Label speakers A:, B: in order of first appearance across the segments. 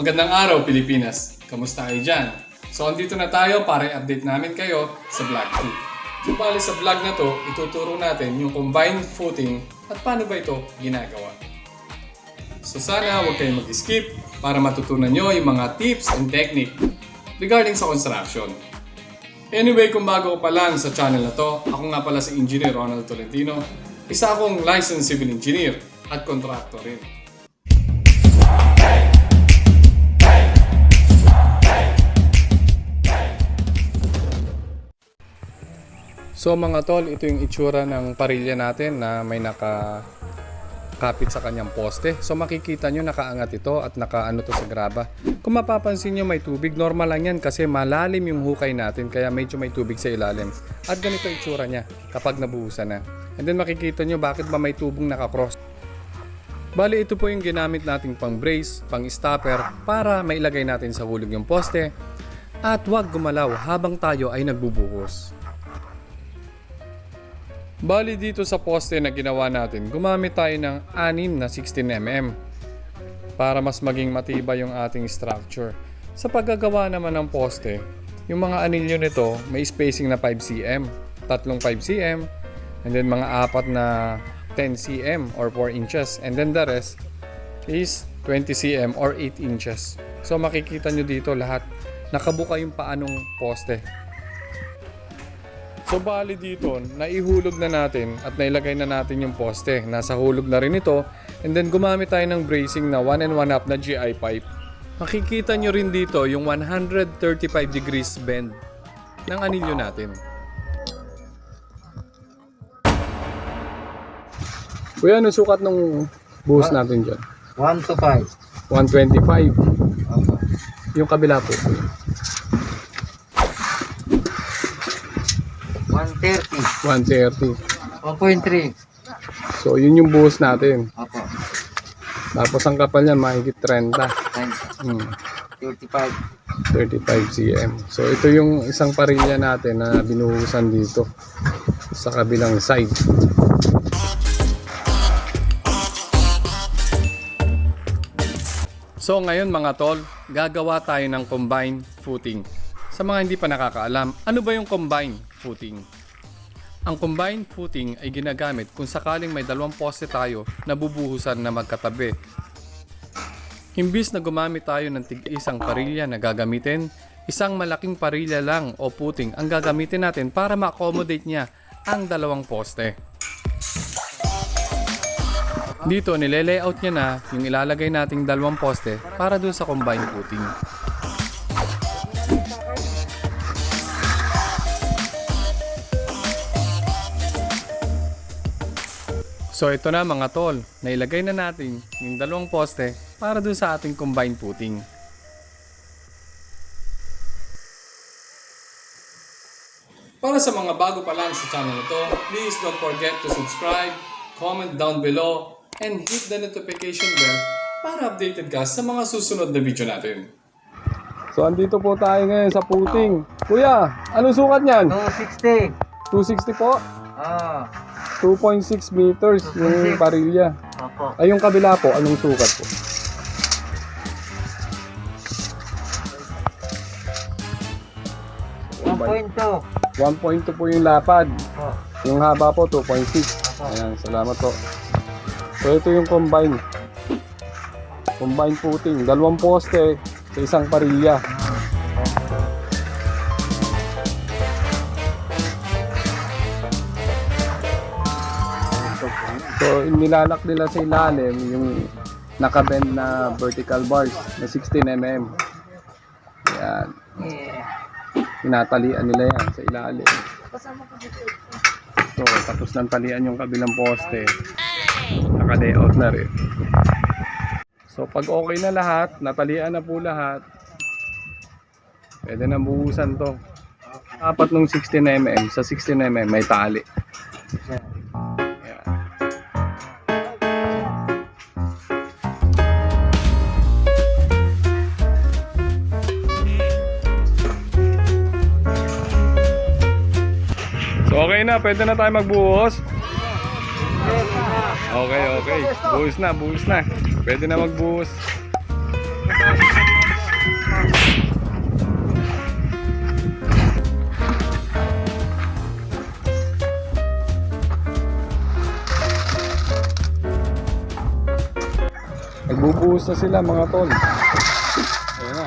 A: Magandang araw Pilipinas! Kamusta kayo dyan? So andito na tayo para i-update namin kayo sa vlog 2. So bali sa vlog na to, ituturo natin yung combined footing at paano ba ito ginagawa. So sana huwag kayong mag-skip para matutunan nyo yung mga tips and technique regarding sa construction. Anyway, kung bago ko pa lang sa channel na to, ako nga pala si Engineer Ronald Tolentino, isa akong licensed civil engineer at contractor rin. So mga tol, ito yung itsura ng parilya natin na may nakakapit sa kanyang poste. So makikita nyo nakaangat ito at nakaano to sa graba. Kung mapapansin nyo may tubig, normal lang yan kasi malalim yung hukay natin kaya medyo may tubig sa ilalim. At ganito itsura niya kapag nabuhusan na. And then makikita nyo bakit ba may tubong nakakross. Bali ito po yung ginamit nating pang brace, pang stopper para mailagay natin sa hulog yung poste at huwag gumalaw habang tayo ay nagbubuhos. Bali dito sa poste na ginawa natin, gumamit tayo ng 6 na 16mm para mas maging matibay yung ating structure. Sa paggagawa naman ng poste, yung mga anilyo nito may spacing na 5cm, tatlong 5cm, and then mga apat na 10cm or 4 inches, and then the rest is 20cm or 8 inches. So makikita nyo dito lahat nakabuka yung paanong poste. So bali dito, naihulog na natin at nailagay na natin yung poste. Nasa hulog na rin ito. And then gumamit tayo ng bracing na 1 1/2 na GI pipe. Makikita nyo rin dito yung 135 degrees bend ng anilyo natin. Kuya, ano sukat ng buhos natin dyan?
B: 1 to 5.
A: 125. Yung kabila po.
B: 130. 1.3.
A: So yun yung buhos natin.
B: Opo.
A: Tapos ang kapal niyan mahigit 30.
B: 35
A: cm. So ito yung isang parilya natin na binuhusan dito sa kabilang side. So ngayon mga tol, gagawa tayo ng combined footing. Sa mga hindi pa nakakaalam, ano ba yung combined footing? Ang combined footing ay ginagamit kung sakaling may dalawang poste tayo na bubuhusan na magkatabi. Imbis na gumamit tayo ng tig-isang parilya na gagamitin, isang malaking parilya lang o footing ang gagamitin natin para ma-accommodate niya ang dalawang poste. Dito nile-layout niya na yung ilalagay nating dalawang poste para dun sa combined footing. So ito na mga tol, nailagay na natin yung dalawang poste para dun sa ating combined footing. Para sa mga bago pa lang sa channel ito, please don't forget to subscribe, comment down below, and hit the notification bell para updated ka sa mga susunod na video natin. So andito po tayo ngayon sa footing. Kuya, anong sukat niyan?
B: 260.
A: 260 po? 2.6 meters
B: 2.6.
A: yung parilya.
B: Opo.
A: Ay yung kabila po, anong sukat po?
B: Opo.
A: 1.2 po yung lapad.
B: Opo.
A: Yung haba po 2.6. Ayan, salamat po. So ito yung combined footing, dalawang poste sa isang parilya. So nilalak nila sa ilalim yung nakabend na vertical bars na 16mm. Ayan. Tinatalian nila yan sa ilalim. So tapos nang talian yung kabilang poste, naka-layout na rin. So pag okay na lahat, natalian na po lahat, pwede na buhusan to. Apat nung 16mm, sa 16mm may tali. So okay na, pwede na tayo magbuhos. Okay. Buhos na. Pwede na magbuhos. Bubuhos na sila mga tol. Ayan na.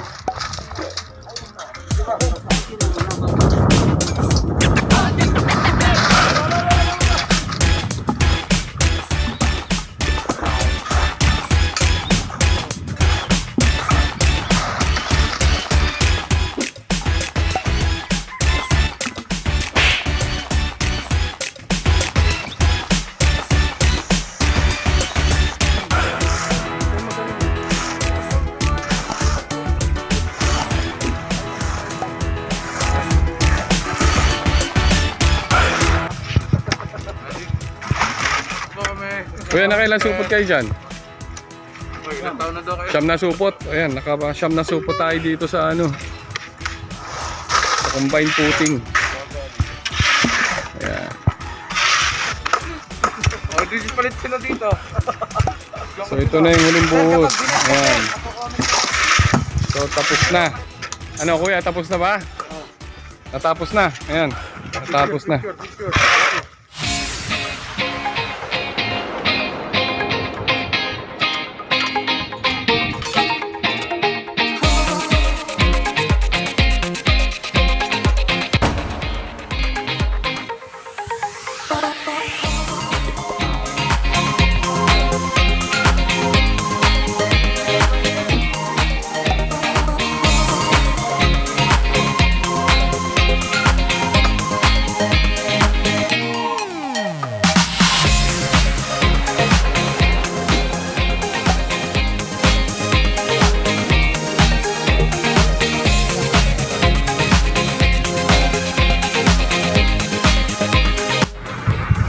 A: Kuya, nakailan supot kayo dyan?
C: Ilang taon na daw kayo?
A: Siyam na supot. Ayan, siyam na supot tayo dito sa ano. Sa combine putting. Ayan.
C: Oh, di palit sila dito.
A: So ito na yung huling buhos. Ayan. So tapos na. Ano kuya, tapos na ba? Natapos na. Ayan. Natapos na.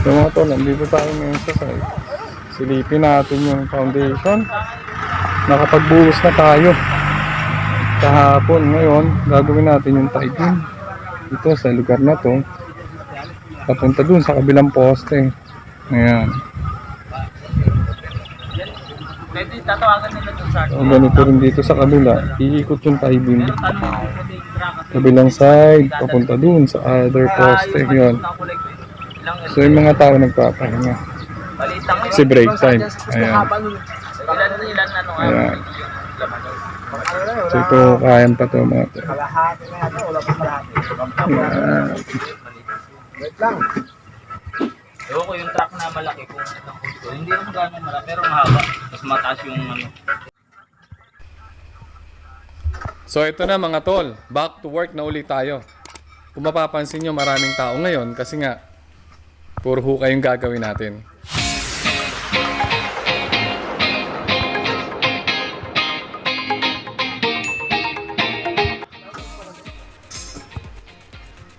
A: So mga tol, nandito tayo ngayon sa site. Silipin natin yung foundation. Nakapagbuhos na tayo kahapon. Ngayon, gagawin natin yung tie beam dito sa lugar na to, papunta dun sa kabilang poste. Ayan. So, ganito rin dito sa kabila. Iikot yung tie beam kabilang side, papunta dun sa other poste. Yun. So yung mga tao nagpapahinga kasi break time. Ayan. Ayan. So ito kayan pa to mga to. Ayan.
D: Ewan ko yung truck na malaki kung hindi naman gano'ng malaki pero mahaba. Mas mataas yung ano.
A: So ito na mga tol, back to work na ulit tayo. Kung mapapansin nyo, maraming tao ngayon kasi nga puro hukay yung gagawin natin.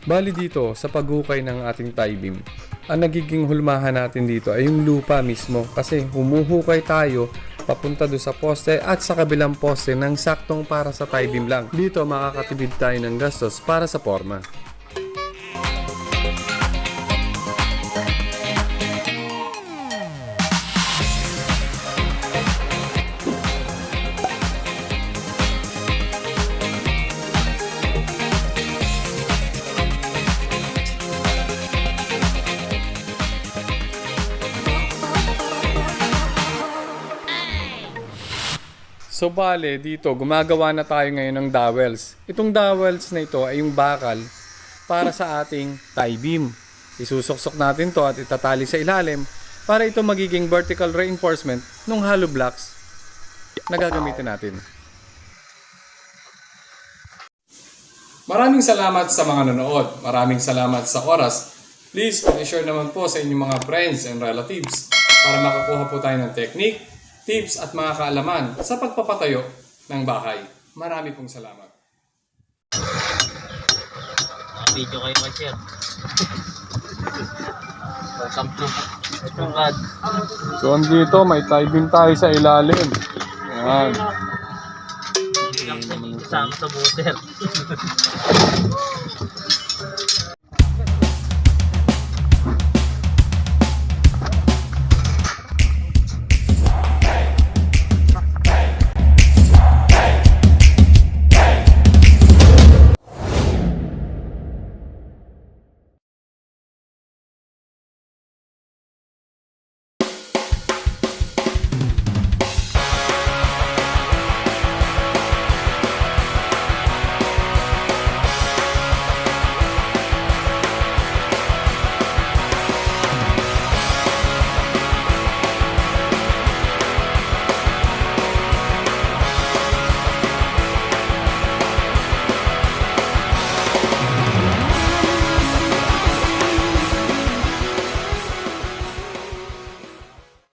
A: Bali dito sa paghukay ng ating tie beam, ang nagiging hulmahan natin dito ay yung lupa mismo kasi humuhukay tayo papunta doon sa poste at sa kabilang poste ng saktong para sa tie beam lang. Dito makakatipid tayo ng gastos para sa forma. So bale, dito gumagawa na tayo ngayon ng dowels. Itong dowels na ito ay yung bakal para sa ating tie beam. Isusuksok natin to at itatali sa ilalim para ito magiging vertical reinforcement ng hollow blocks na gagamitin natin. Maraming salamat sa mga nanood. Maraming salamat sa oras. Please, i-share naman po sa inyong mga friends and relatives para makakuha po tayo ng technique, tips at mga kaalaman sa pagpapatayo ng bahay. Marami pong salamat.
D: Video kayo ma-share. Welcome to God.
A: So andito may tie beam tayo sa ilalim. Ayan.
D: Hindi lang sa booster.